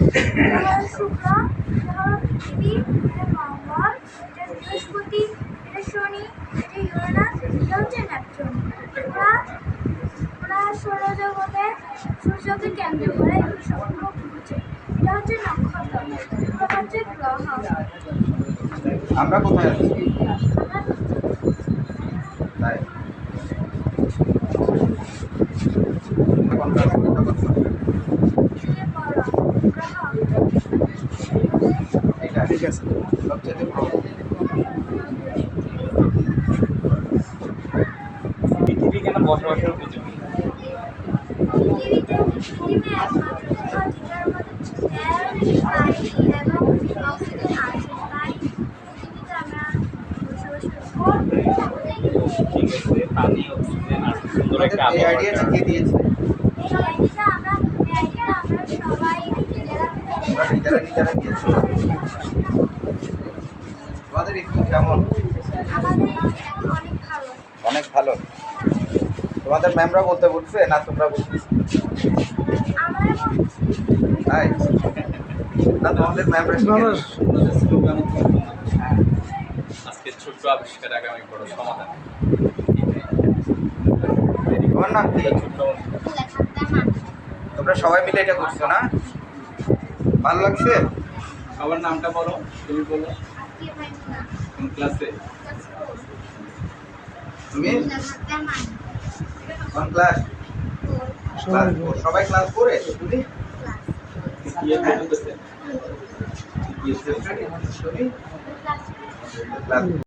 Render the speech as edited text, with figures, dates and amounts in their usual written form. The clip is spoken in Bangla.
এটা হলো শুক্র, এটা হলো পৃথিবী, এটা মঙ্গল, এটা বৃহস্পতি, এটা শনি, এটা ইউরেনাস, এটা হচ্ছে নেপচুন। ওরা সৌরজগতে সূর্যকে কেন্দ্র করে এগুলো সবগুলো ঘুরছে। এটা হচ্ছে নক্ষত্র, এগুলো হচ্ছে গ্রহ। আমরা কোথায় আছি? আমরা তাই এখন ক্লাস কোনটা করছো? সবচেয়ে বড় গ্রহ। এটা ঠিক আছে, সবচেয়ে বড়। পৃথিবী কেন বসবাসের উপযোগী? পৃথিবী একমাত্র গ্রহ যেটার মধ্যে তেল, পানি এবং অক্সিজেন আছে, তাই পৃথিবীতে আমরা বসবাস করি। ঠিক আছে, পানি, অক্সিজেন আর সুন্দর একটা এই আইডিয়াটা কে দিয়েছে? এই আইডিয়াটা আমরা সবাই নিজেরা নিজেরা দিয়েছে। তোমাদের স্কুল কেমন? আমাদের অনেক ভালো। অনেক ভালো। তোমাদের ম্যামরা বলতে বলছে না তোমরা বলছো? আমরা বলছি তাই না, তোমাদের ম্যামরা স্লোগান আজকে ছোট্ট আবিষ্কার, আগামী বড় সমাধান। তোমার নাম কি? তোমরা সবাই মিলে এটা করছো না? ভালো লাগছে? সবার নামটা বলো, তুমি বলো। কোন ক্লাসে? তুমি কোন ক্লাস? ক্লাস 4। সবাই ক্লাস 4 এ? তুমি কি করতেছে? ক্লাস